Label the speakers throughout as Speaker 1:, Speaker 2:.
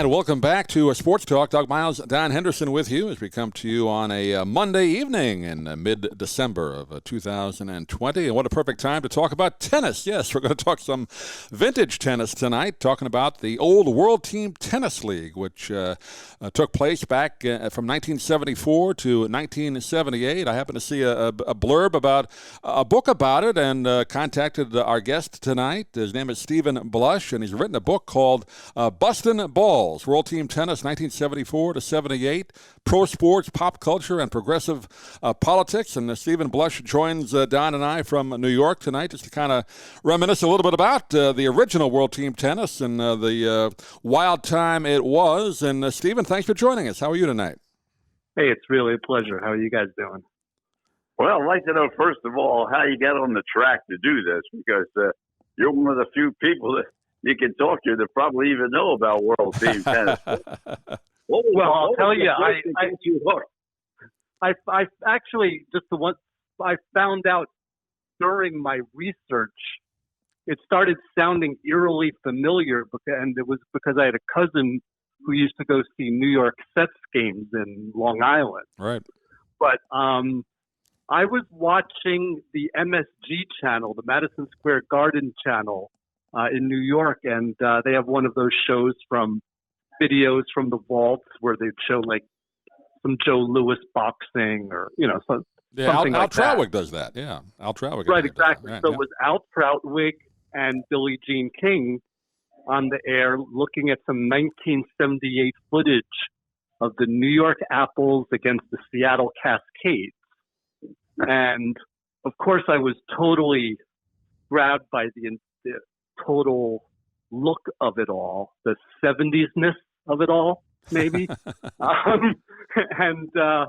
Speaker 1: And welcome back to Sports Talk. Doug Miles, Don Henderson with you as we come to you on a Monday evening in mid-December of 2020. And what a perfect time to talk about tennis. Yes, we're going to talk some vintage tennis tonight, talking about the old World Team Tennis League, which took place back from 1974 to 1978. I happened to see a blurb about a book about it and contacted our guest tonight. His name is Stephen Blush, and he's written a book called Bustin' Balls, World Team Tennis, 1974 to 78, Pro Sports, Pop Culture, and Progressive Politics. And Stephen Blush joins Don and I from New York tonight just to kind of reminisce a little bit about the original World Team Tennis and the wild time it was. And Stephen, thanks for joining us. How are you tonight?
Speaker 2: Hey, it's really a pleasure. How are you guys doing?
Speaker 3: Well, I'd like to know, first of all, how you got on the track to do this, because you're one of the few people that you can talk to that probably even know about World Team Tennis.
Speaker 2: Well, I'll tell you, I actually just the one I found out during my research. It started sounding eerily familiar, and it was because I had a cousin who used to go see New York Sets games in Long Island.
Speaker 1: Right.
Speaker 2: But I was watching the MSG channel, the Madison Square Garden channel, in New York, and they have one of those shows from videos from the vaults where they'd show like some Joe Louis boxing or something
Speaker 1: Al
Speaker 2: like that.
Speaker 1: Trawick does that. Yeah, Al Trawick.
Speaker 2: Right, exactly.
Speaker 1: Right,
Speaker 2: so it was Al Trautwig and Billie Jean King on the air looking at some 1978 footage of the New York Apples against the Seattle Cascades. And of course, I was totally grabbed by the total look of it all, the 70s-ness of it all, maybe. And I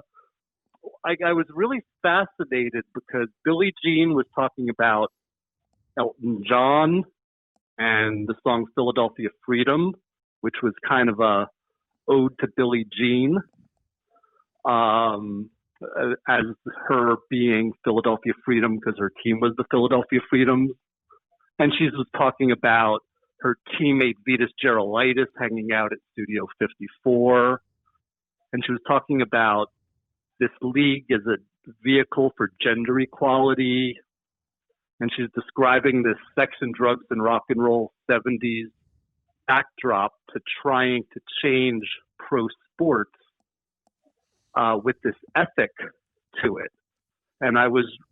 Speaker 2: was really fascinated because Billie Jean was talking about Elton John and the song Philadelphia Freedom, which was kind of a ode to Billie Jean, as her being Philadelphia Freedom because her team was the Philadelphia Freedoms. And she was talking about her teammate Vitas Gerulaitis hanging out at Studio 54. And she was talking about this league as a vehicle for gender equality. And she's describing this sex and drugs and rock and roll 70s backdrop to trying to change pro sports with this ethic to it. And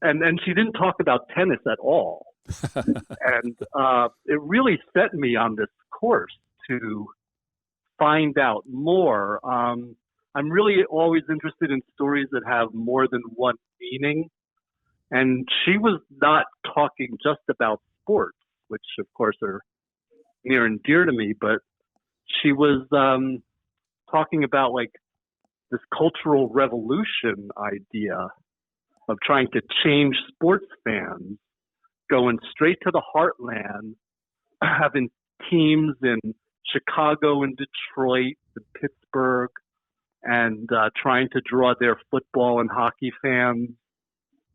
Speaker 2: and she didn't talk about tennis at all. And it really set me on this course to find out more. I'm really always interested in stories that have more than one meaning. And she was not talking just about sports, which of course are near and dear to me, but she was talking about like this cultural revolution idea of trying to change sports fans, going straight to the heartland, having teams in Chicago and Detroit and Pittsburgh, and trying to draw their football and hockey fans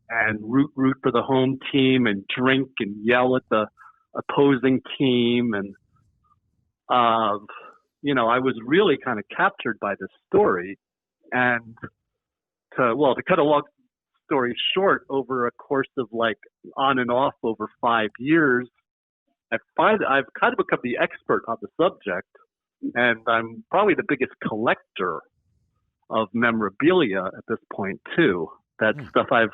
Speaker 2: and root for the home team and drink and yell at the opposing team. And, I was really kind of captured by this story. And to cut a long story short, over a course of like on and off over 5 years, I've kind of become the expert on the subject, and I'm probably the biggest collector of memorabilia at this point too. That stuff I've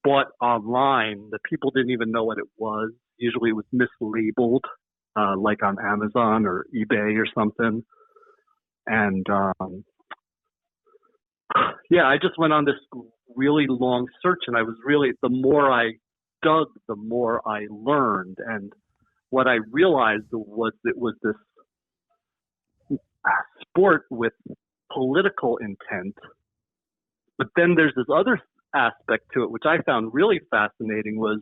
Speaker 2: bought online that people didn't even know what it was. Usually it was mislabeled, like on Amazon or eBay or something. And I just went on this really long search, and I was really, the more I dug, the more I learned. And what I realized was it was this sport with political intent. But then there's this other aspect to it, which I found really fascinating was,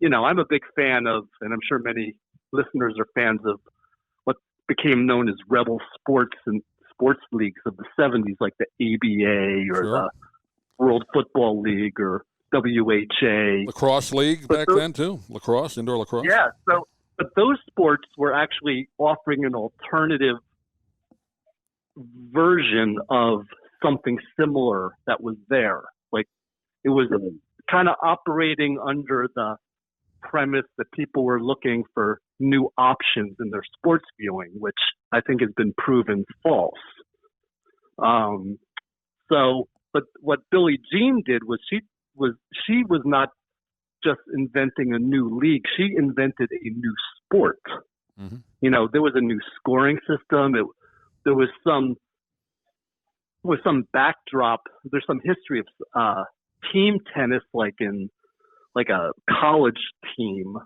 Speaker 2: I'm a big fan of, and I'm sure many listeners are fans of what became known as rebel sports and sports leagues of the 70s, like the ABA or the World Football League or WHA.
Speaker 1: Lacrosse League back then too? Indoor lacrosse?
Speaker 2: Yeah. But those sports were actually offering an alternative version of something similar that was there. Like it was kind of operating under the premise that people were looking for new options in their sports viewing, which I think has been proven false. But what Billie Jean did was she was not just inventing a new league. She invented a new sport. Mm-hmm. You know, there was a new scoring system. There was some backdrop. There's some history of team tennis, like a college team.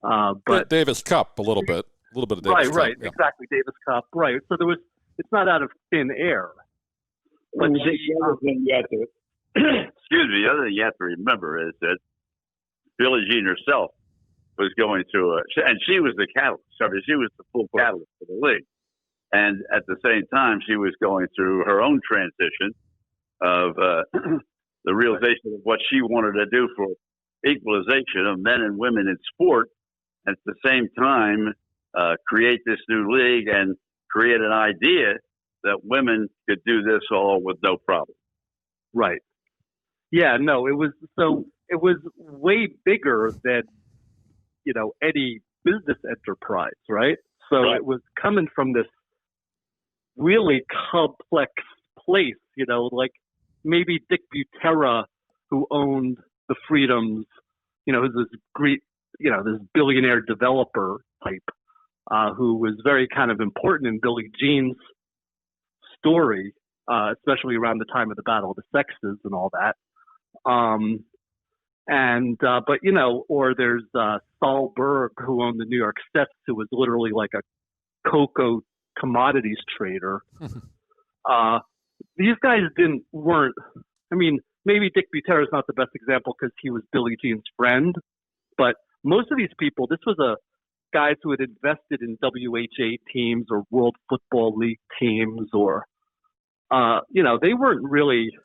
Speaker 2: But
Speaker 1: Davis Cup, a little bit of Davis Cup.
Speaker 2: Right,
Speaker 1: yeah.
Speaker 2: Exactly, Davis Cup. Right. So it's not out of thin air. But
Speaker 3: the other thing you have to, the other thing you have to remember is that Billie Jean herself was going through and she was the catalyst. I mean, she was the full catalyst for the league. And at the same time, she was going through her own transition of the realization of what she wanted to do for equalization of men and women in sport. At the same time, create this new league and create an idea that women could do this all with no problem.
Speaker 2: Right. Yeah, no, it was way bigger than, any business enterprise, right? So right. It was coming from this really complex place, like maybe Dick Butera, who owned the Freedoms, who's this great, this billionaire developer type, who was very kind of important in Billie Jean's story, especially around the time of the Battle of the Sexes and all that. Or there's Saul Berg, who owned the New York Sets, who was literally like a cocoa commodities trader. These guys weren't. I mean, maybe Dick Butera is not the best example because he was Billie Jean's friend, but most of these people, this was guys who had invested in WHA teams or World Football League teams, or they weren't really.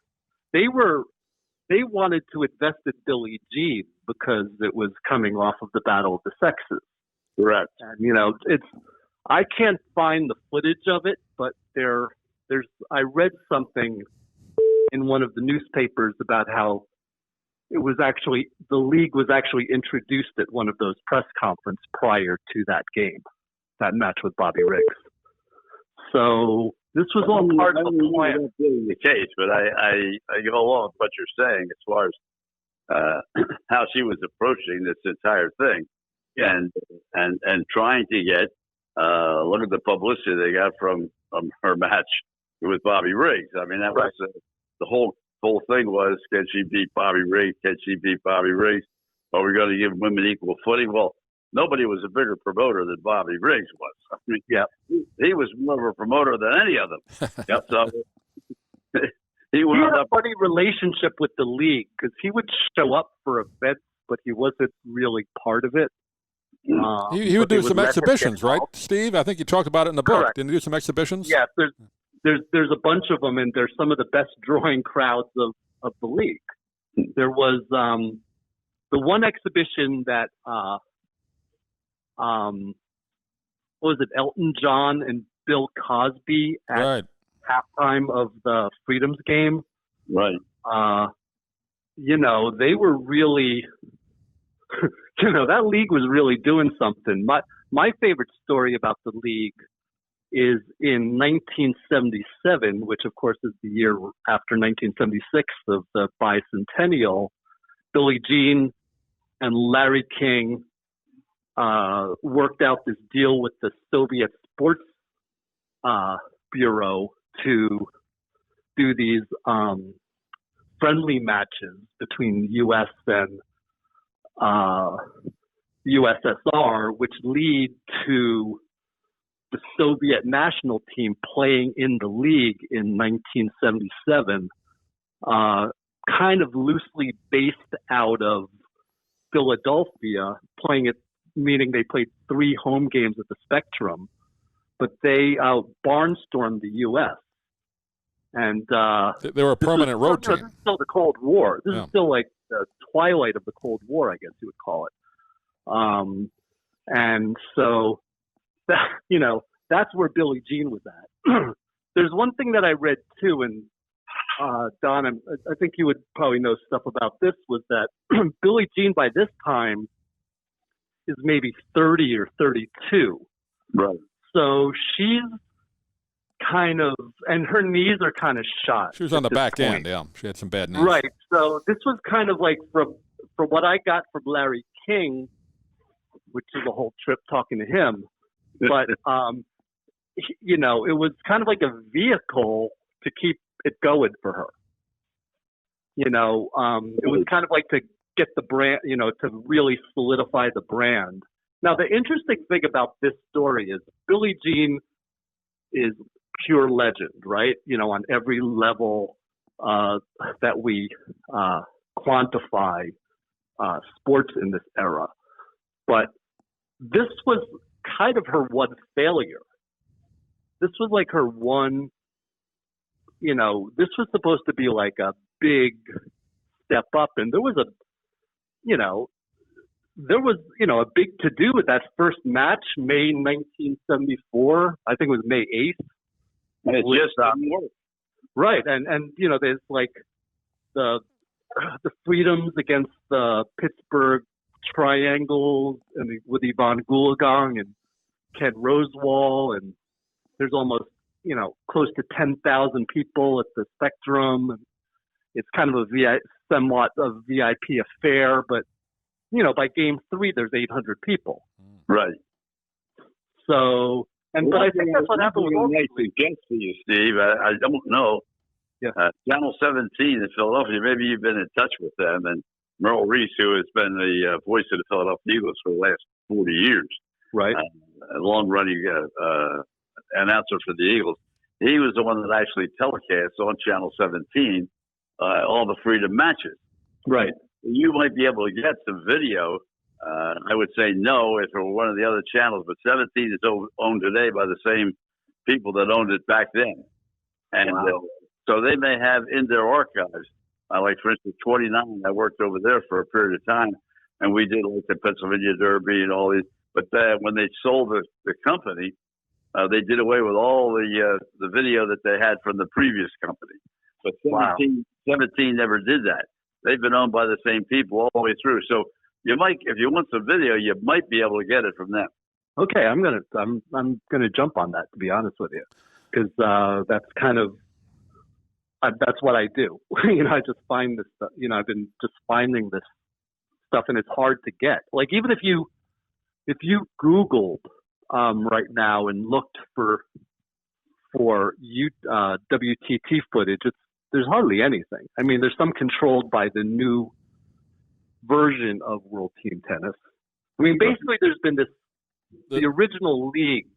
Speaker 2: They wanted to invest in Billie Jean because it was coming off of the Battle of the Sexes.
Speaker 3: Correct.
Speaker 2: And I can't find the footage of it, but I read something in one of the newspapers about how the league was actually introduced at one of those press conferences prior to that game, that match with Bobby Riggs. So this was all part of the plan.
Speaker 3: The case, but I go along with what you're saying as far as how she was approaching this entire thing, and trying to get look at the publicity they got from her match with Bobby Riggs. I mean, that was the whole thing was, can she beat Bobby Riggs? Can she beat Bobby Riggs? Are we going to give women equal footing? Well, nobody was a bigger promoter than Bobby Riggs was. I mean, he was more of a promoter than any of them. Yep. So he
Speaker 2: had a funny relationship with the league because he would show up for events, but he wasn't really part of it.
Speaker 1: He would do some exhibitions, right, Steve? I think you talked about it in the book.
Speaker 2: Correct.
Speaker 1: Didn't you do some exhibitions?
Speaker 2: Yeah, there's a bunch of them, and they're some of the best drawing crowds of the league. There was the one exhibition that what was it, Elton John and Bill Cosby at halftime of the Freedoms game.
Speaker 3: Right.
Speaker 2: They were really, that league was really doing something. My favorite story about the league is in 1977, which of course is the year after 1976 of the bicentennial. Billie Jean and Larry King worked out this deal with the Soviet Sports Bureau to do these friendly matches between U.S. and USSR, which lead to the Soviet national team playing in the league in 1977, kind of loosely based out of Philadelphia, playing it, meaning they played 3 home games at the Spectrum, but they barnstormed the U.S. And
Speaker 1: they were a permanent road team.
Speaker 2: This is still the Cold War. This is still like the twilight of the Cold War, I guess you would call it. And so, that's where Billie Jean was at. there's one thing that I read too, and Don, I think you would probably know stuff about this, was that Billie Jean by this time is maybe 30 or 32.
Speaker 3: Right.
Speaker 2: So she's kind of, and her knees are kind of shot.
Speaker 1: She was on the back
Speaker 2: point.
Speaker 1: end, yeah. She had some bad knees.
Speaker 2: Right. So this was kind of like, from what I got from Larry King, which is a whole trip talking to him, but, you know, it was kind of like a vehicle to keep it going for her. You know, it was kind of like to get the brand, you know, to really solidify the brand. Now, the interesting thing about this story is Billie Jean is pure legend, right? You know, on every level that we quantify sports in this era. But this was kind of her one failure. This was like her one, you know, this was supposed to be like a big step up. And there was a big to do with that first match, May 1974. I think it was May 8th.
Speaker 3: It's just
Speaker 2: right. And, you know, there's like the Freedoms against the Pittsburgh Triangles and with Yvonne Goolagong and Ken Rosewall, and there's almost, you know, close to 10,000 people at the Spectrum. And it's kind of somewhat a VIP affair, but, you know, by game 3, there's 800 people.
Speaker 3: Right.
Speaker 2: So, but I think that's what happened with all
Speaker 3: nice against you, Steve. I don't know.
Speaker 2: Yeah.
Speaker 3: Channel 17 in Philadelphia, maybe you've been in touch with them, and Merle Reese, who has been the voice of the Philadelphia Eagles for the last 40 years.
Speaker 2: Right.
Speaker 3: A long-running announcer for the Eagles. He was the one that actually telecast on Channel 17 all the Freedom matches.
Speaker 2: Right.
Speaker 3: You might be able to get some video. I would say no if it were one of the other channels, but 17 is owned today by the same people that owned it back then. And so they may have in their archives, like for instance, 29, I worked over there for a period of time, and we did like the Pennsylvania Derby and all these. But when they sold the company, they did away with all the video that they had from the previous company. But 17 never did that. They've been owned by the same people all the way through. So you might, if you want some video, you might be able to get it from them.
Speaker 2: Okay, I'm gonna jump on that, to be honest with you, because that's kind of that's what I do. You know, I just find this stuff. You know, I've been just finding this stuff, and it's hard to get. Like even if you Googled right now and looked for WTT footage, there's hardly anything. I mean, there's some controlled by the new version of World Team Tennis. I mean, basically, there's been the original league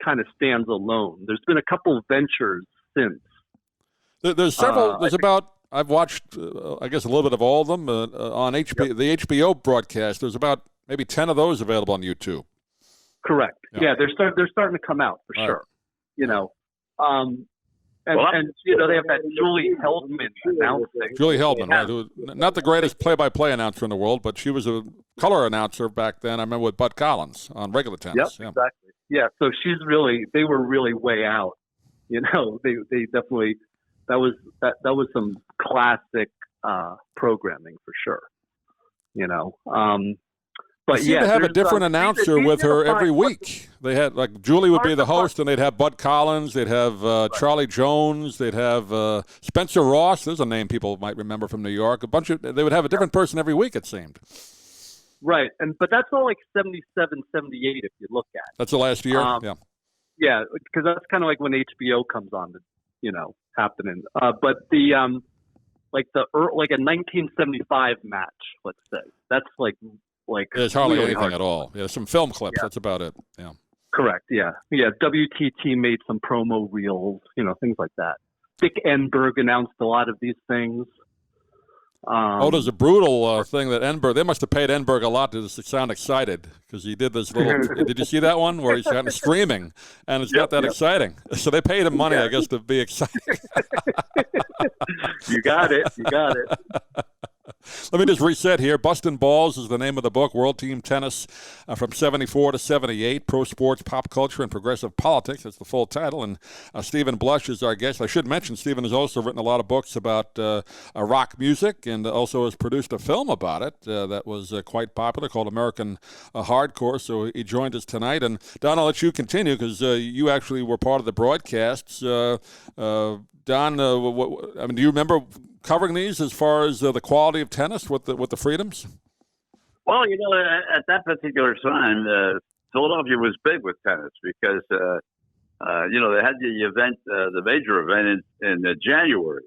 Speaker 2: kind of stands alone. There's been a couple of ventures since.
Speaker 1: There's several. I've watched, I guess, a little bit of all of them on HBO. Yep. The HBO broadcast. There's about maybe 10 of those available on YouTube.
Speaker 2: Correct. Yeah, they're starting to come out for sure. Right. You know, and you know they have that Julie Heldman announcing.
Speaker 1: Julie Heldman, right? Who, not the greatest play-by-play announcer in the world, but she was a color announcer back then. I remember with Bud Collins on regular tennis.
Speaker 2: Yep, exactly. Yeah, so they were really way out. You know, they definitely that was some classic programming for sure. You know. But
Speaker 1: they seem to have a different announcer with her every week. They had, like, Julie would be the host, and they'd have Bud Collins, they'd have Charlie Jones, they'd have Spencer Ross. There's a name people might remember from New York. They would have a different person every week, it seemed.
Speaker 2: Right, but that's all like 77, 78 if you look at it.
Speaker 1: That's the last year?
Speaker 2: Yeah, because that's kind of like when HBO comes on, you know, happening. But like a 1975 match, let's say, that's like
Speaker 1: there's hardly anything at all. Yeah, some film clips. Yeah. That's about it. Yeah.
Speaker 2: Correct. Yeah. WTT made some promo reels, you know, things like that. Dick Enberg announced a lot of these things.
Speaker 1: There's a brutal thing that Enberg. They must have paid Enberg a lot to sound excited because he did this little. Did you see that one where he's kind of screaming and it's not that exciting? So they paid him money, I guess, to be exciting.
Speaker 2: You got it.
Speaker 1: Let me just reset here. Bustin' Balls is the name of the book, World Team Tennis from 74 to 78, Pro Sports, Pop Culture, and Progressive Politics. That's the full title. And Stephen Blush is our guest. I should mention Stephen has also written a lot of books about rock music and also has produced a film about it that was quite popular called American Hardcore. So he joined us tonight. And Don, I'll let you continue because you actually were part of the broadcasts. Don, do you remember covering these as far as the quality of tennis with the freedoms?
Speaker 3: Well, at that particular time, Philadelphia was big with tennis because, they had the event, the major event in January.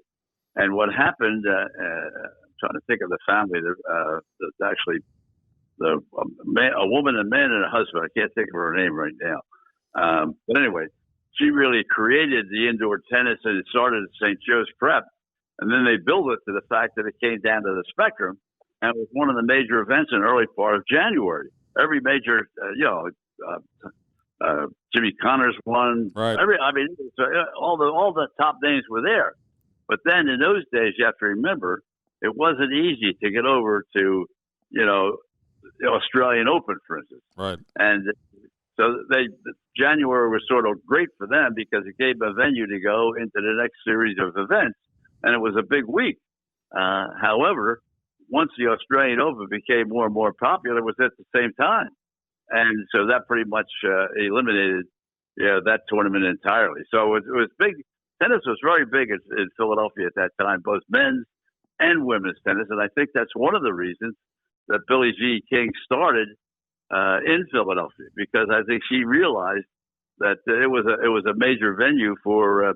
Speaker 3: And what happened, I'm trying to think of the family, there's actually a woman, a man, and a husband. I can't think of her name right now. But anyway, she really created the indoor tennis, and it started at St. Joe's Prep. And then they built it to the fact that it came down to the Spectrum, and it was one of the major events in the early part of January. Every major, Jimmy Connors won.
Speaker 1: Right.
Speaker 3: All the top names were there. But then in those days, you have to remember, it wasn't easy to get over to, the Australian Open, for instance.
Speaker 1: Right.
Speaker 3: And so January was sort of great for them because it gave a venue to go into the next series of events. And it was a big week. However, once the Australian Open became more and more popular, it was at the same time. And so that pretty much eliminated that tournament entirely. So it was big. Tennis was very big in Philadelphia at that time, both men's and women's tennis. And I think that's one of the reasons that Billie Jean King started in Philadelphia, because I think she realized that it was a major venue for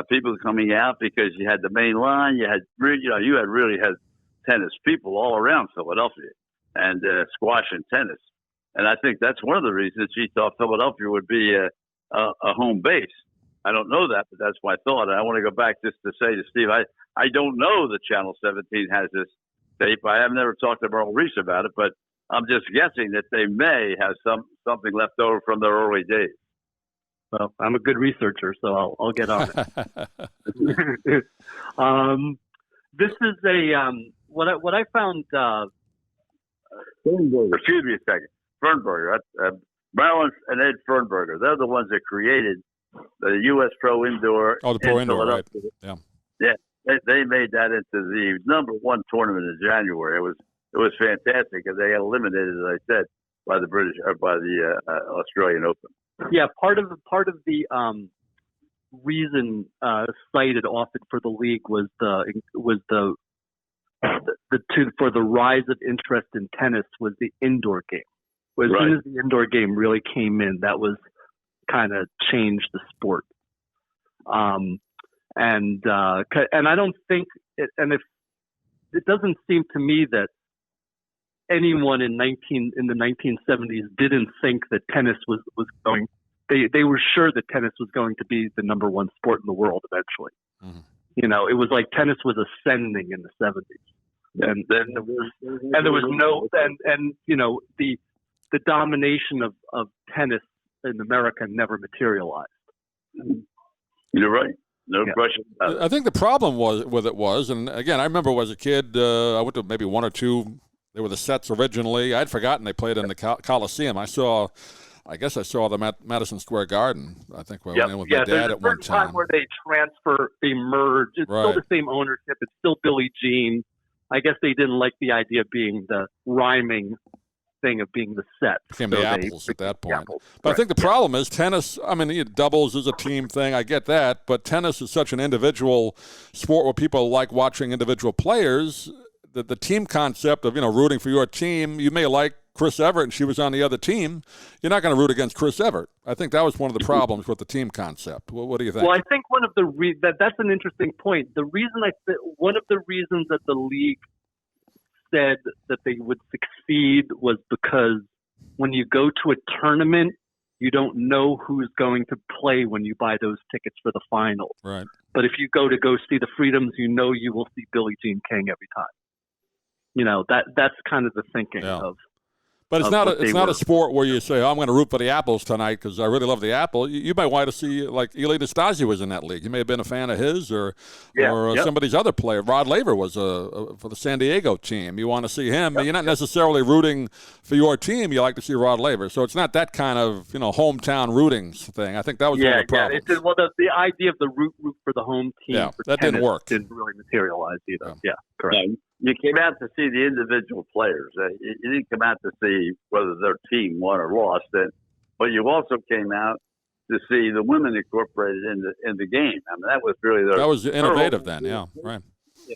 Speaker 3: people coming out, because you had the main line, you had really had tennis people all around Philadelphia, and squash and tennis. And I think that's one of the reasons she thought Philadelphia would be a home base. I don't know that, but that's my thought. And I want to go back just to say to Steve, I don't know that Channel 17 has this tape. I have never talked to Merle Reese about it, but I'm just guessing that they may have something left over from their early days.
Speaker 2: Well, I'm a good researcher, so I'll get on it. This is what I found.
Speaker 3: Fernberger. Excuse me a second. Fernberger. Marilyn and Ed Fernberger. They're the ones that created the U.S. Pro Indoor.
Speaker 1: Oh, the Pro Indoor, right? Yeah.
Speaker 3: Yeah. They made that into the number one tournament in January. It was fantastic, and they got eliminated, as I said, by the Australian Open.
Speaker 2: Yeah, part of the reason cited often for the league was the rise of interest in tennis was the indoor game. As soon as the indoor game really came in, that was kind of changed the sport. And I don't think if it doesn't seem to me that anyone in the 1970s didn't think that tennis was going. They were sure that tennis was going to be the number one sport in the world eventually. Mm-hmm. It was like tennis was ascending in the 70s, and then there was the domination of tennis in America never materialized.
Speaker 3: You're right. No question about it.
Speaker 1: I think the problem was, and again, I remember as a kid, I went to maybe one or two. They were the sets originally. I'd forgotten they played in the Coliseum. I guess I saw them at Madison Square Garden. I think I went in with my dad at one time.
Speaker 2: Where they merge. It's still the same ownership. It's still Billie Jean. I guess they didn't like the idea of being the rhyming thing of being the set.
Speaker 1: Became the apples at that point. But I think the problem is tennis, doubles is a team thing. I get that. But tennis is such an individual sport where people like watching individual players. The team concept of, rooting for your team, you may like Chris Evert and she was on the other team. You're not going to root against Chris Evert. I think that was one of the problems with the team concept. What do you think?
Speaker 2: Well, I think one of the that's an interesting point. One of the reasons that the league said that they would succeed was because when you go to a tournament, you don't know who's going to play when you buy those tickets for the finals.
Speaker 1: Right.
Speaker 2: But if you go see the Freedoms, you will see Billie Jean King every time. That's kind of the thinking of.
Speaker 1: But it's not
Speaker 3: a
Speaker 1: sport where you say, "Oh, I'm going to root for the Apples tonight because I really love the Apple." You might want to see, like Eli Nastasi was in that league. You may have been a fan of his, or some of these other players. Rod Laver was for the San Diego team. You want to see him. You're not necessarily rooting for your team. You like to see Rod Laver. So it's not that kind of hometown rooting thing. I think that was one of the problems.
Speaker 2: The idea of the root for the home team for
Speaker 1: that
Speaker 2: tennis
Speaker 1: didn't work.
Speaker 2: Didn't really materialize either. Yeah, correct.
Speaker 3: Yeah. You came out to see the individual players. You didn't come out to see whether their team won or lost. But you also came out to see the women incorporated in the game. I mean, that was really
Speaker 1: that was innovative then. Yeah, right.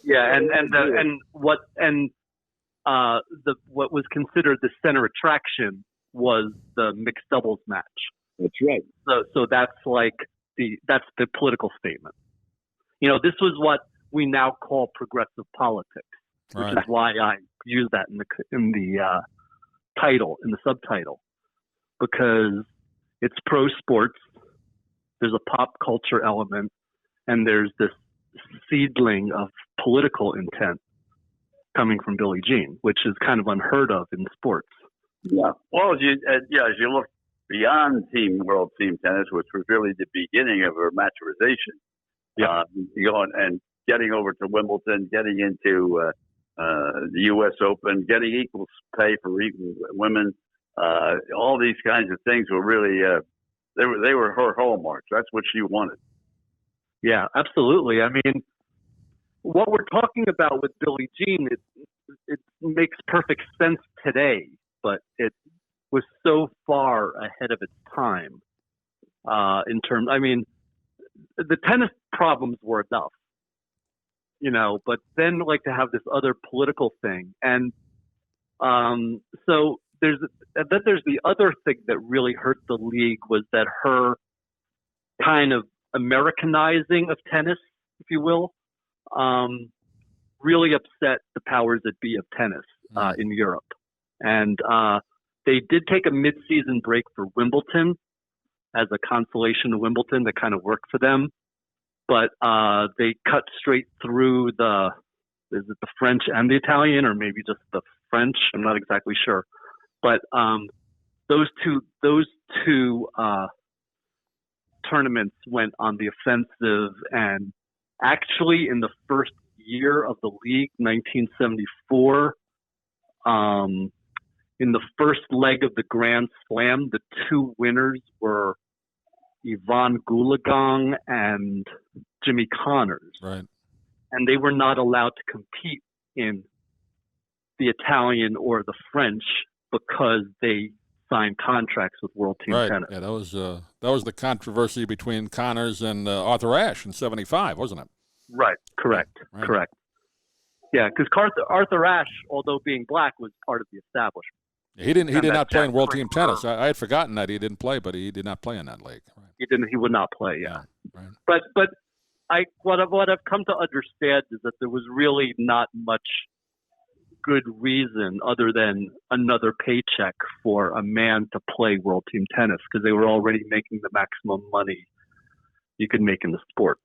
Speaker 2: Yeah, what was considered the center attraction was the mixed doubles match.
Speaker 3: That's right.
Speaker 2: So that's that's the political statement. This was what we now call progressive politics. Which is why I use that in the title, in the subtitle, because it's pro sports. There's a pop culture element, and there's this seedling of political intent coming from Billie Jean, which is kind of unheard of in sports.
Speaker 3: Yeah. Well, as you look beyond world team tennis, which was really the beginning of her maturization. Yeah. And getting over to Wimbledon, getting into the U.S. Open, getting equal pay for equal women, all these kinds of things were really they were her hallmarks. That's what she wanted.
Speaker 2: Yeah, absolutely. I mean, what we're talking about with Billie Jean, it makes perfect sense today, but it was so far ahead of its time in terms. I mean, the tennis problems were enough. But then to have this other political thing. And so there's the other thing that really hurt the league was that her kind of Americanizing of tennis, if you will, really upset the powers that be of tennis in Europe. And they did take a mid-season break for Wimbledon as a consolation to Wimbledon that kind of worked for them. But they cut straight through is it the French and the Italian, or maybe just the French? I'm not exactly sure. But those two tournaments went on the offensive, and actually in the first year of the league, 1974, in the first leg of the Grand Slam, the two winners were Yvonne Goolagong and Jimmy Connors.
Speaker 1: Right.
Speaker 2: And they were not allowed to compete in the Italian or the French because they signed contracts with World Team Tennis.
Speaker 1: Yeah, that was the controversy between Connors and Arthur Ashe in '75, wasn't it?
Speaker 2: Right. Correct. Yeah, because Arthur Ashe, although being black, was part of the establishment.
Speaker 1: He did not play in World Team Tennis. I had forgotten that he didn't play, but he did not play in that league. Right.
Speaker 2: He would not play. Yeah.
Speaker 1: Right.
Speaker 2: But what I've come to understand is that there was really not much good reason other than another paycheck for a man to play World Team Tennis, because they were already making the maximum money you could make in the sport.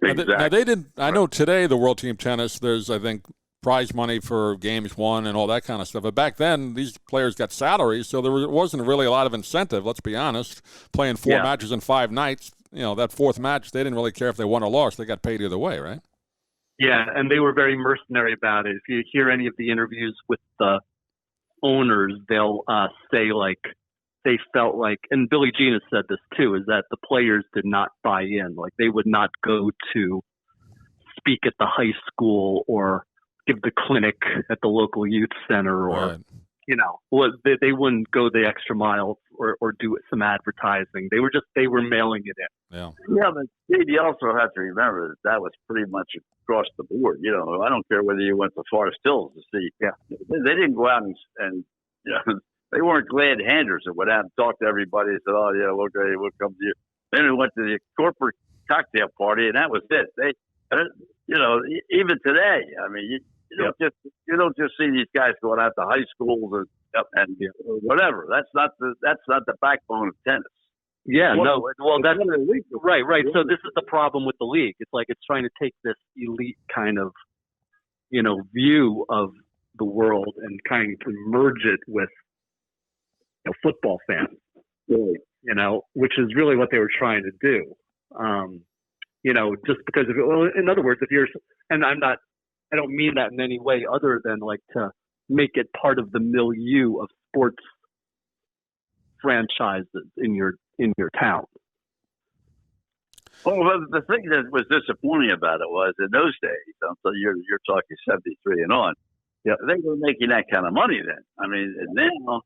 Speaker 1: Exactly. Now they didn't. I know today the World Team Tennis, there's I think prize money for games won and all that kind of stuff. But back then, these players got salaries, so there wasn't really a lot of incentive, let's be honest. Playing 4 matches in 5 nights, that fourth match, they didn't really care if they won or lost. They got paid either way, right?
Speaker 2: Yeah, and they were very mercenary about it. If you hear any of the interviews with the owners, they'll say, they felt like, and Billie Jean has said this too, is that the players did not buy in. They would not go to speak at the high school or give the clinic at the local youth center, or they wouldn't go the extra mile or do some advertising. They were mailing it in.
Speaker 3: Yeah, but Steve, you also have to remember that was pretty much across the board. I don't care whether you went to Forest Hills to see. Yeah, they didn't go out and they weren't glad handers that went out and talked to everybody and said, "Oh yeah, we'll come to you." Then we went to the corporate cocktail party, and that was it. They, even today, I mean, you don't just see these guys going out to high schools and whatever. That's not the backbone of tennis.
Speaker 2: Yeah, that's right. So this is the problem with the league. It's trying to take this elite kind of view of the world and kind of merge it with football fans,
Speaker 3: Right.
Speaker 2: which is really what they were trying to do. Just because in other words, if you're, and I don't mean that in any way other than like to make it part of the milieu of sports franchises in your town.
Speaker 3: Well, the thing that was disappointing about it was in those days, so you're talking 73 and on,
Speaker 2: Yep.
Speaker 3: they were making that kind of money then. I mean, now,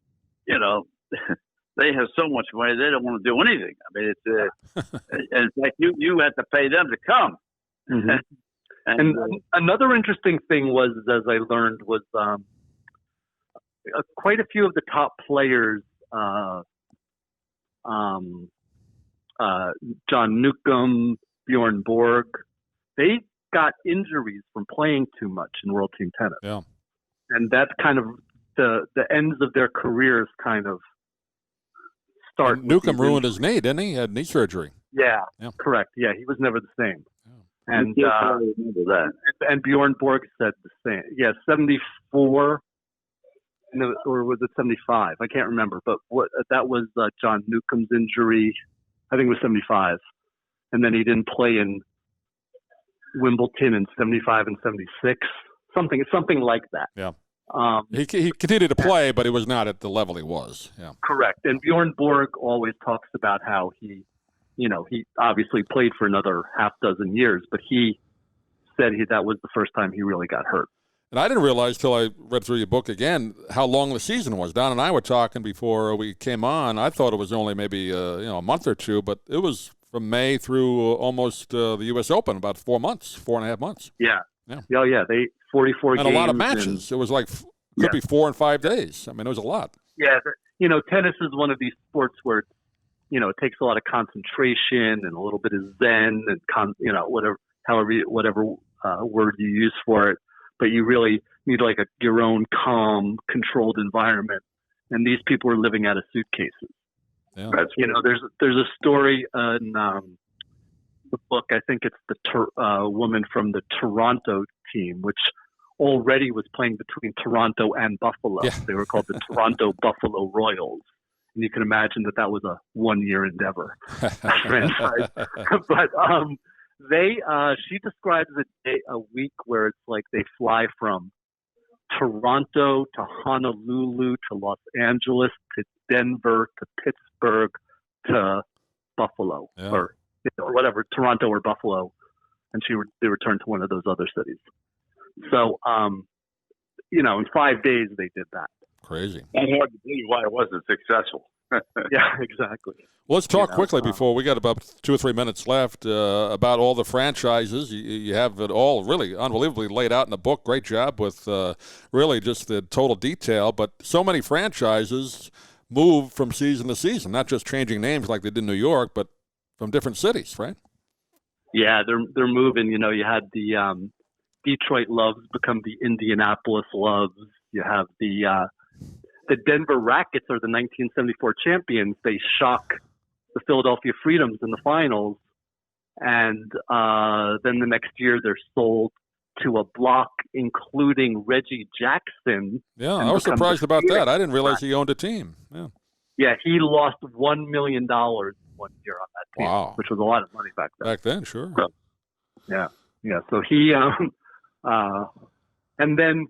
Speaker 3: they have so much money, they don't want to do anything. I mean, it's in fact, you have to pay them to come.
Speaker 2: Mm-hmm. and another interesting thing was, as I learned, was quite a few of the top players, John Newcomb, Bjorn Borg, they got injuries from playing too much in World Team Tennis.
Speaker 1: Yeah.
Speaker 2: And that kind of the ends of their careers kind of start.
Speaker 1: And Newcomb ruined his knee, didn't he? He had knee surgery.
Speaker 2: Yeah, correct. Yeah, he was never the same.
Speaker 3: I remember that.
Speaker 2: And Bjorn Borg said the same. Yeah, 74, or was it 75? I can't remember. But that was John Newcomb's injury. I think it was 75. And then he didn't play in Wimbledon in 75 and 76. Something like that.
Speaker 1: Yeah. He continued to play, but he was not at the level he was. Yeah.
Speaker 2: Correct. And Bjorn Borg always talks about how he obviously played for another half dozen years, but he said that was the first time he really got hurt.
Speaker 1: And I didn't realize till I read through your book again how long the season was. Don and I were talking before we came on. I thought it was only maybe a month or two, but it was from May through almost the U.S. Open, about 4 months, 4.5 months.
Speaker 2: Yeah.
Speaker 1: Yeah.
Speaker 2: Oh, yeah. 44
Speaker 1: and
Speaker 2: games.
Speaker 1: a lot of matches. It was like could be 4 and 5 days. I mean, it was a lot.
Speaker 2: Yeah. Tennis is one of these sports where, it takes a lot of concentration and a little bit of zen and, whatever word you use for it. But you really need like your own calm, controlled environment. And these people are living out of suitcases.
Speaker 1: Yeah.
Speaker 2: There's a story in the book. I think it's the woman from the Toronto team, which already was playing between Toronto and Buffalo. Yeah. They were called the Toronto Buffalo Royals. And you can imagine that was a one-year endeavor. But she describes a week where it's like they fly from Toronto to Honolulu to Los Angeles to Denver to Pittsburgh to Buffalo or whatever, Toronto or Buffalo, and they returned to one of those other cities. So, in 5 days they did that.
Speaker 1: Crazy.
Speaker 3: It's hard to believe why it wasn't successful.
Speaker 2: Yeah, exactly.
Speaker 1: Well, let's talk quickly before we got about 2 or 3 minutes left about all the franchises. You have it all really unbelievably laid out in the book. Great job with really just the total detail. But so many franchises move from season to season, not just changing names like they did in New York, but from different cities, right?
Speaker 2: Yeah, they're moving. You had the Detroit Loves become the Indianapolis Loves. You have the Denver Rackets are the 1974 champions. They shock the Philadelphia Freedoms in the finals. And then the next year they're sold to a block including Reggie Jackson.
Speaker 1: Yeah, I was surprised about that. I didn't realize he owned a team.
Speaker 2: Yeah, he lost $1 million 1 year on that team, which was a lot of money back then.
Speaker 1: Back then, sure.
Speaker 2: So, yeah. So he and then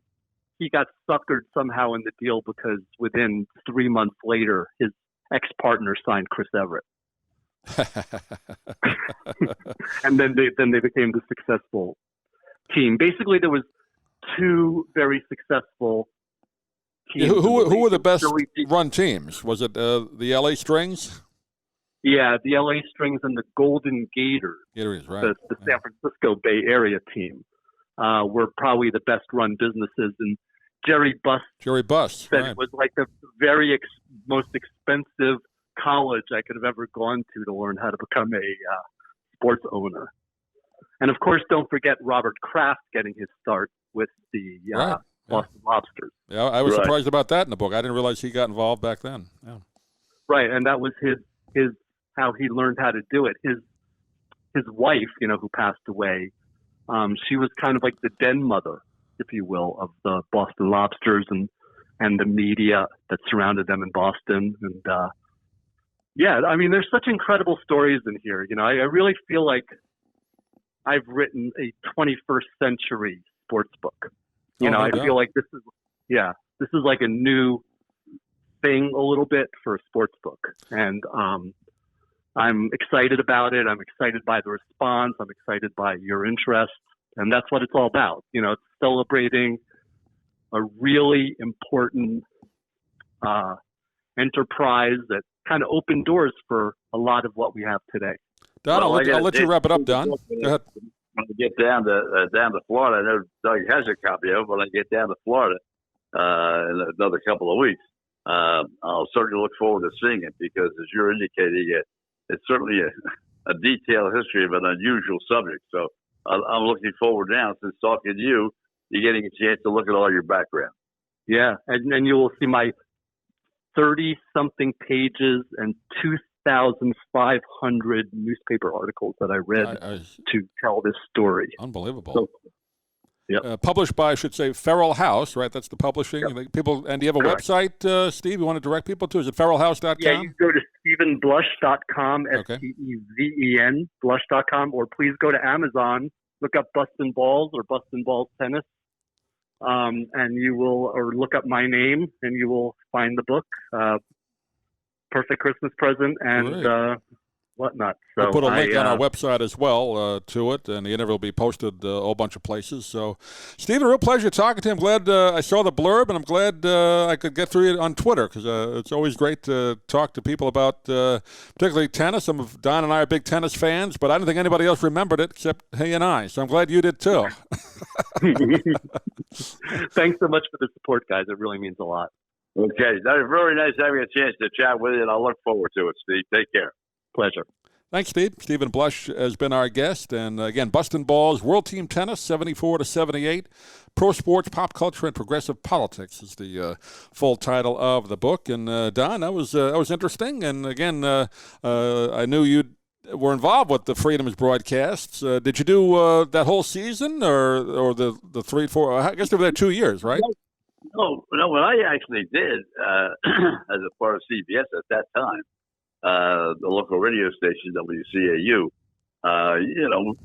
Speaker 2: he got suckered somehow in the deal because within 3 months later, his ex-partner signed Chris Everett. And then they became the successful team. Basically, there was 2 very successful teams.
Speaker 1: Who were the best run teams? Was it the LA Strings?
Speaker 2: Yeah, the LA Strings and the Golden Gators.
Speaker 1: Gators, right.
Speaker 2: The San Francisco Bay Area team were probably the best run businesses. And Jerry Bust said it was like the very most expensive college I could have ever gone to learn how to become a sports owner. And of course, don't forget Robert Kraft getting his start with the Boston Lobsters.
Speaker 1: Yeah, I was surprised about that in the book. I didn't realize he got involved back then. Yeah.
Speaker 2: Right, and that was his how he learned how to do it. His wife, who passed away, she was kind of like the den mother, if you will, of the Boston Lobsters, and and the media that surrounded them in Boston. And yeah, I mean, there's such incredible stories in here. You know, I really feel like I've written a 21st century sports book. You know, I feel like this is like a new thing a little bit for a sports book. And I'm excited about it. I'm excited by the response. I'm excited by your interest. And that's what it's all about. You know, it's celebrating a really important enterprise that kind of opened doors for a lot of what we have today.
Speaker 1: Don, I'll let you wrap it up, Don. Go ahead.
Speaker 3: When I get down to Florida, I know Doug has a copy of it. When I get down to Florida in another couple of weeks, I'll certainly look forward to seeing it because, as you're indicating, it's certainly a detailed history of an unusual subject. So I'm looking forward now, since talking to you, you're getting a chance to look at all your background.
Speaker 2: Yeah, and you will see my 30-something pages and 2,500 newspaper articles that I read to tell this story.
Speaker 1: Unbelievable.
Speaker 2: So, yep.
Speaker 1: Published by, I should say, Feral House, right? That's the publishing.
Speaker 2: Yep.
Speaker 1: People, and do you have a website, Steve, you want to direct people to? Is it feralhouse.com?
Speaker 2: Yeah, you go to StephenBlush.com, STEVEN, blush.com, or please go to Amazon, look up Bustin Balls or Bustin Balls Tennis, and you will, or look up my name, and you will find the book. Perfect Christmas present and whatnot. So
Speaker 1: we'll put a link on our website as well to it, and the interview will be posted a whole bunch of places. So, Steve, a real pleasure talking to you. I'm glad I saw the blurb, and I'm glad I could get through it on Twitter because it's always great to talk to people about particularly tennis. Some of Don and I are big tennis fans, but I don't think anybody else remembered it except he and I. So I'm glad you did too.
Speaker 2: Thanks so much for the support, guys. It really means a lot.
Speaker 3: Okay. That was very nice having a chance to chat with you, and I'll look forward to it, Steve. Take care.
Speaker 2: Pleasure.
Speaker 1: Thanks, Steve. Stephen Blush has been our guest. And again, Bustin Balls, World Team Tennis, 74 to 78. Pro Sports, Pop Culture, and Progressive Politics is the full title of the book. And Don, that was interesting. And again, I knew you were involved with the Freedoms broadcasts. Did you do that whole season or the 3, 4? I guess they were there 2 years, right?
Speaker 3: No, what I actually did as a part of CBS at that time, the local radio station, WCAU,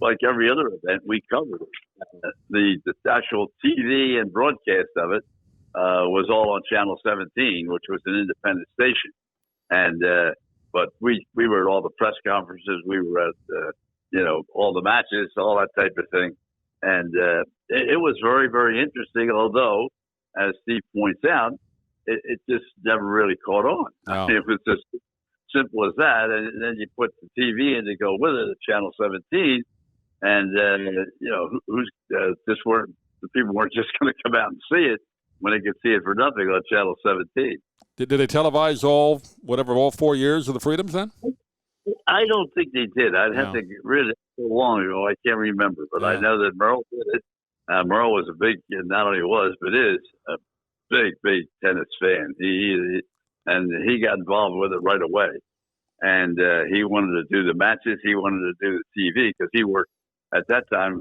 Speaker 3: like every other event, we covered it. The actual TV and broadcast of it was all on Channel 17, which was an independent station. And but we were at all the press conferences, we were at all the matches, all that type of thing, and it was very, very interesting. Although, as Steve points out, it just never really caught on.
Speaker 1: No.
Speaker 3: It was just simple as that, and then you put the TV in to go with it at Channel 17, and the people weren't just going to come out and see it when they could see it for nothing on Channel 17.
Speaker 1: Did they televise all 4 years of the Freedoms then?
Speaker 3: I don't think they did. I'd have to get rid of it so long ago. I can't remember, but I know that Merle did it. Merle was a big, not only was, but is a big tennis fan. He got involved with it right away. And he wanted to do the matches. He wanted to do the TV because he worked at that time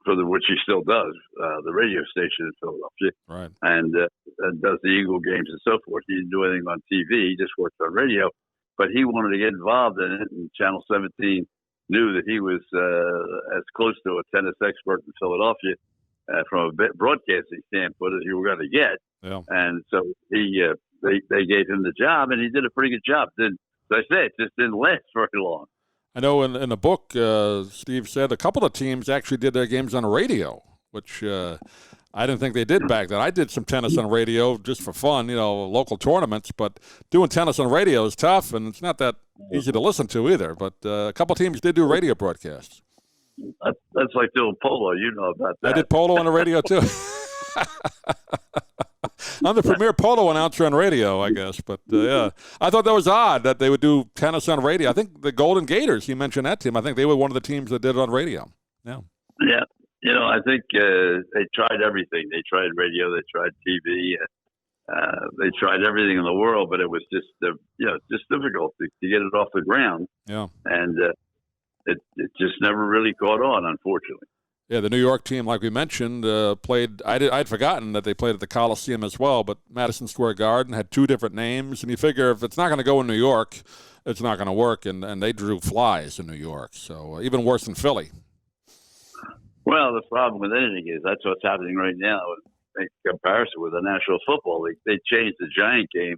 Speaker 3: which he still does, the radio station in Philadelphia.
Speaker 1: Right.
Speaker 3: And does the Eagle games and so forth. He didn't do anything on TV. He just worked on radio. But he wanted to get involved in it, and Channel 17 knew that he was as close to a tennis expert in Philadelphia from a broadcasting standpoint as you were going to get.
Speaker 1: Yeah.
Speaker 3: And so they gave him the job, and he did a pretty good job. As I say, it just didn't last very long.
Speaker 1: I know in the book, Steve said a couple of teams actually did their games on radio, which I didn't think they did back then. I did some tennis on radio just for fun, local tournaments, but doing tennis on radio is tough, and it's not that easy to listen to either. But a couple of teams did do radio broadcasts.
Speaker 3: That's like doing polo. You know about that.
Speaker 1: I did polo on the radio, too. I'm the premier polo announcer on radio, I guess. But, yeah, I thought that was odd that they would do tennis on radio. I think the Golden Gators, you mentioned that team. I think they were one of the teams that did it on radio. Yeah.
Speaker 3: Yeah. I think they tried everything. They tried radio. They tried TV. They tried everything in the world, but it was just difficult to get it off the ground.
Speaker 1: Yeah.
Speaker 3: And it just never really caught on, unfortunately.
Speaker 1: Yeah, the New York team, like we mentioned, played. I'd forgotten that they played at the Coliseum as well, but Madison Square Garden had two different names, and you figure if it's not going to go in New York, it's not going to work, and they drew flies in New York, so even worse than Philly.
Speaker 3: Well, the problem with anything is that's what's happening right now in comparison with the National Football League. They changed the Giant game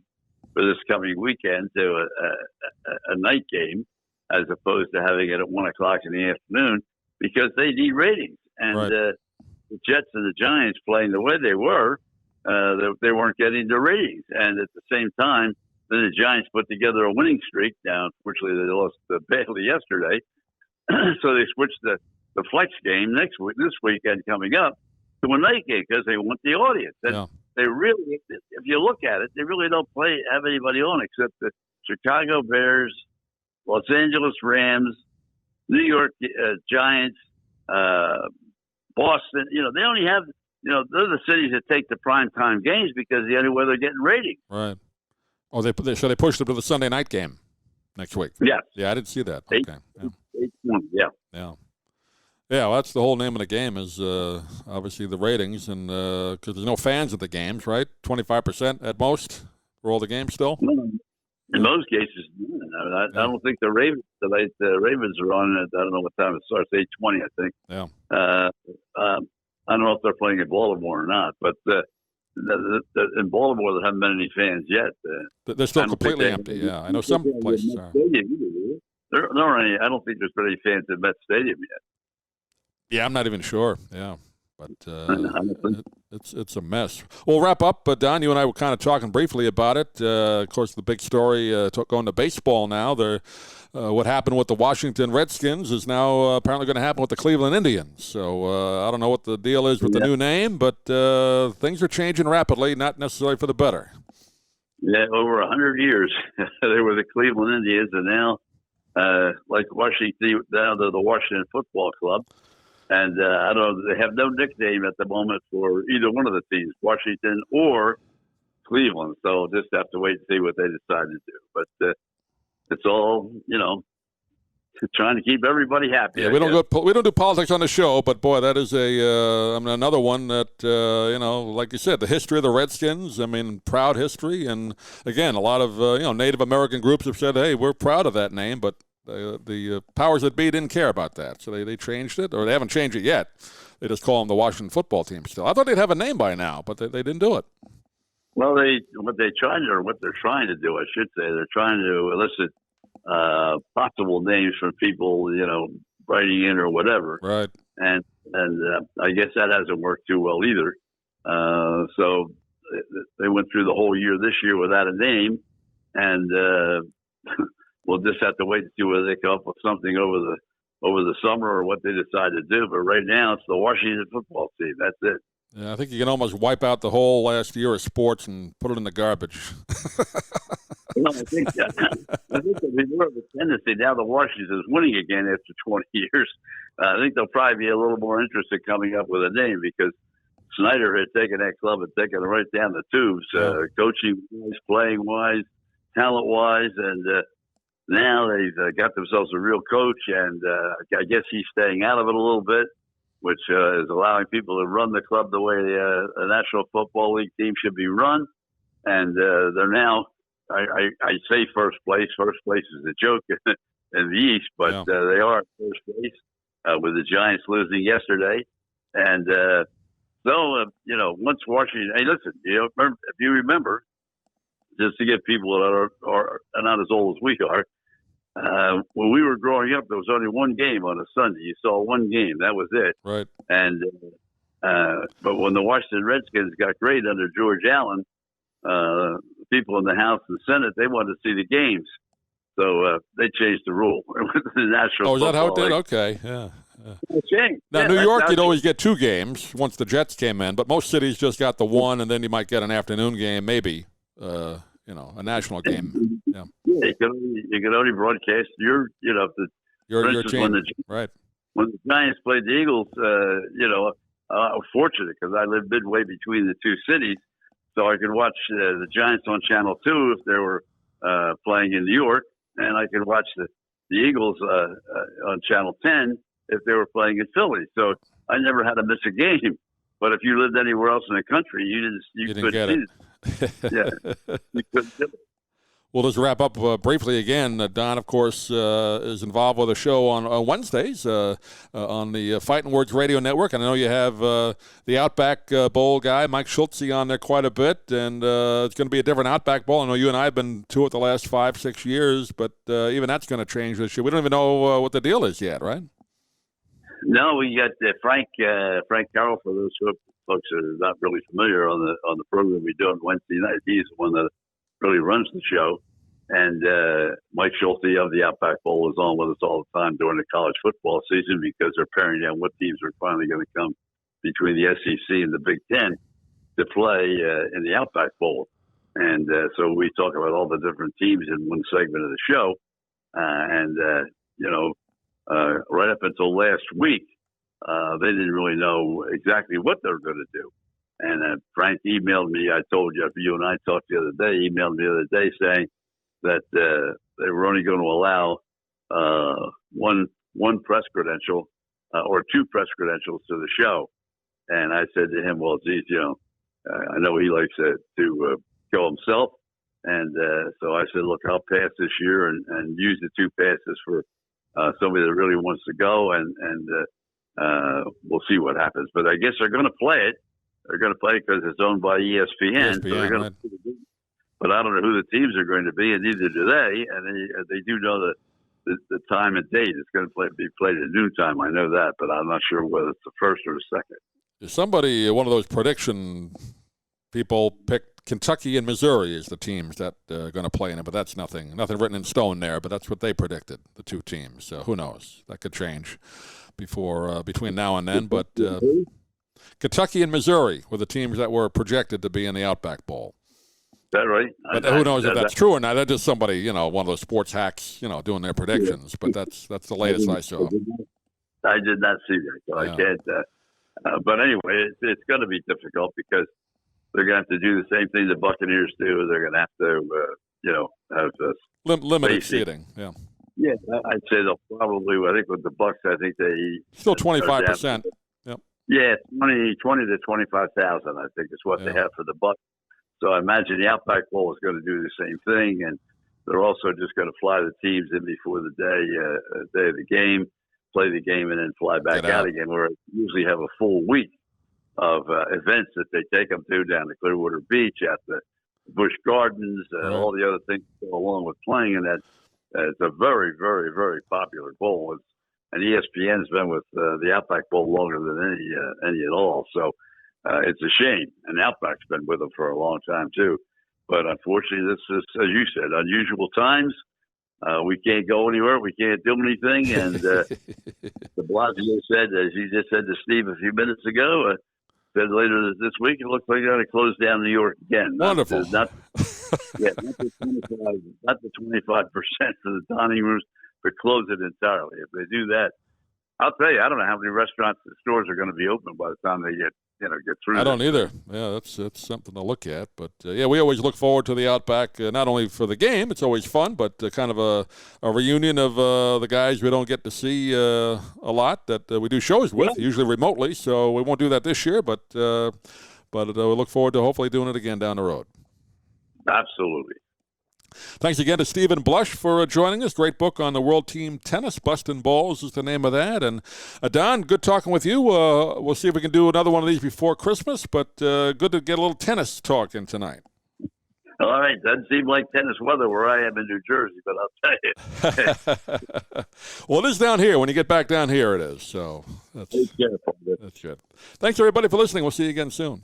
Speaker 3: for this coming weekend to a night game as opposed to having it at 1 o'clock in the afternoon because they need ratings. And
Speaker 1: Right.
Speaker 3: The Jets and the Giants playing the way they were, they weren't getting the ratings. And at the same time, then the Giants put together a winning streak. Now, unfortunately, they lost badly yesterday. So they switched the flex game this weekend coming up to a night game because they want the audience. And
Speaker 1: Yeah.
Speaker 3: they really, if you look at it, they really don't have anybody on except the Chicago Bears, Los Angeles Rams, New York Giants, Boston. They only have, they're the cities that take the primetime games because the only way they're getting ratings.
Speaker 1: Right. Oh, so they pushed it to the Sunday night game next week.
Speaker 3: Yes.
Speaker 1: Yeah, I didn't see that. Okay.
Speaker 3: Yeah.
Speaker 1: Yeah. Yeah, well, that's the whole name of the game is obviously the ratings, and because there's no fans at the games, right? 25% at most for all the games still.
Speaker 3: In most cases, I don't think the Ravens tonight. The Ravens are on at I don't know what time it starts. 8:20, I think.
Speaker 1: Yeah.
Speaker 3: I don't know if they're playing in Baltimore or not, but in Baltimore there haven't been any fans yet.
Speaker 1: They're still completely empty. Yeah, I know some places are.
Speaker 3: There aren't any. I don't think there's been any fans at Met Stadium yet.
Speaker 1: Yeah, I'm not even sure. Yeah, but it's a mess. We'll wrap up. But Don, you and I were kind of talking briefly about it. Of course, the big story going to baseball now. What happened with the Washington Redskins is now apparently going to happen with the Cleveland Indians. So I don't know what the deal is with the new name, but things are changing rapidly, not necessarily for the better.
Speaker 3: Yeah, over 100 years they were the Cleveland Indians, and now like Washington, now they're the Washington Football Club. And I don't know, they have no nickname at the moment for either one of the teams, Washington or Cleveland. So just have to wait and see what they decide to do. But it's all, trying to keep everybody happy.
Speaker 1: Yeah, we don't do politics on the show, but boy, that is another one that like you said, the history of the Redskins. I mean, proud history, and again, a lot of Native American groups have said, "Hey, we're proud of that name," but the powers that be didn't care about that, so they changed it, or they haven't changed it yet. They just call them the Washington Football Team still. I thought they'd have a name by now, but they didn't do it.
Speaker 3: Well, what they're trying to do, I should say, they're trying to elicit possible names from people, writing in or whatever.
Speaker 1: Right.
Speaker 3: And I guess that hasn't worked too well either. So they went through the whole year this year without a name, and we'll just have to wait and see whether they come up with something over the summer or what they decide to do. But right now, it's the Washington Football Team. That's it.
Speaker 1: Yeah, I think you can almost wipe out the whole last year of sports and put it in the garbage.
Speaker 3: I think there'll be more of a tendency now that Washington is winning again after 20 years. I think they'll probably be a little more interested coming up with a name because Snyder had taken that club and taken it right down the tubes, coaching-wise, playing-wise, talent-wise, and now they've got themselves a real coach, and I guess he's staying out of it a little bit, which is allowing people to run the club the way a National Football League team should be run. And they're now, I say first place. First place is a joke in the East, but they are at first place with the Giants losing yesterday. And once Washington, hey, listen, if you remember, just to get people that are not as old as we are, when we were growing up, there was only one game on a Sunday. You saw one game. That was it.
Speaker 1: Right.
Speaker 3: And but when the Washington Redskins got great under George Allen, people in the House and Senate, they wanted to see the games. So they changed the rule. The National
Speaker 1: is that how it did?
Speaker 3: League.
Speaker 1: Okay, yeah. Now,
Speaker 3: Yeah,
Speaker 1: New York, you'd always get two games once the Jets came in, but most cities just got the one, and then you might get an afternoon game, maybe, a national game. Yeah.
Speaker 3: You can only broadcast your
Speaker 1: team. Right.
Speaker 3: When the Giants played the Eagles, I was fortunate because I lived midway between the two cities, so I could watch the Giants on Channel 2 if they were playing in New York, and I could watch the Eagles on Channel 10 if they were playing in Philly. So I never had to miss a game. But if you lived anywhere else in the country, you
Speaker 1: didn't get
Speaker 3: couldn't
Speaker 1: it.
Speaker 3: see it. Yeah, you couldn't do it.
Speaker 1: We'll just wrap up briefly again. Don, of course, is involved with a show on Wednesdays on the Fighting Words Radio Network. And I know you have the Outback Bowl guy, Mike Schultze, on there quite a bit. And it's going to be a different Outback Bowl. I know you and I have been to it the last 5-6 years, but even that's going to change this year. We don't even know what the deal is yet, right?
Speaker 3: No, we got Frank Carroll, for those folks that are not really familiar on the program we do on Wednesday night. He's the one that really runs the show. And Mike Schulte of the Outback Bowl is on with us all the time during the college football season because they're paring down what teams are finally going to come between the SEC and the Big Ten to play in the Outback Bowl. And so we talk about all the different teams in one segment of the show. Right up until last week, they didn't really know exactly what they were going to do. And Frank emailed me. I told you and I talked the other day. He emailed me the other day saying that they were only going to allow one press credential or 2 press credentials to the show. And I said to him, "Well, geez, I know he likes to go himself." And so I said, "Look, I'll pass this year and use the 2 passes for somebody that really wants to go, and we'll see what happens." But I guess they're going to play it. They're going to play it because it's owned by ESPN. So they're going to, but I don't know who the teams are going to be, and neither do they. And they do know that the time and date. It's going to be played at noontime. I know that, but I'm not sure whether it's the first or the second.
Speaker 1: Somebody, one of those prediction people, picked Kentucky and Missouri as the teams that are going to play in it, but that's nothing written in stone there. But that's what they predicted, the 2 teams. So who knows? That could change between now and then. But Kentucky and Missouri were the teams that were projected to be in the Outback Bowl.
Speaker 3: Is that right?
Speaker 1: But who knows if that's true or not? That's just somebody, one of those sports hacks, doing their predictions. But that's the latest I saw.
Speaker 3: I did not see that, so I can't. But anyway, it's going to be difficult because they're going to have to do the same thing the Buccaneers do. They're going to have to, have
Speaker 1: limited seating. Yeah.
Speaker 3: Yeah, I'd say they'll probably. I think with the Bucs, I think they
Speaker 1: still 25%. Yep.
Speaker 3: Yeah, 20 to 25,000. I think is what they have for the Bucs. So I imagine the Outback Bowl is going to do the same thing, and they're also just going to fly the teams in before the day of the game, play the game, and then fly back out again. Where they usually have a full week of events that they take them to down to Clearwater Beach, at the Busch Gardens, all the other things that go along with playing in that. It's a very, very, very popular bowl. And ESPN's been with the Outback Bowl longer than any at all. So it's a shame. And Outback's been with them for a long time, too. But unfortunately, this is, as you said, unusual times. We can't go anywhere. We can't do anything. And de Blasio said, as you just said to Steve a few minutes ago, said later this week, it looks like they're going to close down New York again.
Speaker 1: Wonderful.
Speaker 3: Not the 25% for the dining rooms, but close it entirely. If they do that, I'll tell you, I don't know how many restaurants and stores are going to be open by the time they get through.
Speaker 1: I don't either. Yeah, that's something to look at. But we always look forward to the Outback, not only for the game, it's always fun, but kind of a reunion of the guys we don't get to see a lot that we do shows with, usually remotely. So we won't do that this year, but we look forward to hopefully doing it again down the road.
Speaker 3: Absolutely.
Speaker 1: Thanks again to Stephen Blush for joining us. Great book on the World Team Tennis. Bustin' Balls is the name of that. And Don, good talking with you. We'll see if we can do another one of these before Christmas, but good to get a little tennis talk in tonight.
Speaker 3: All right. Doesn't seem like tennis weather where I am in New Jersey, but I'll tell you.
Speaker 1: Well, it is down here. When you get back down here, it is. So that's good. Thanks, everybody, for listening. We'll see you again soon.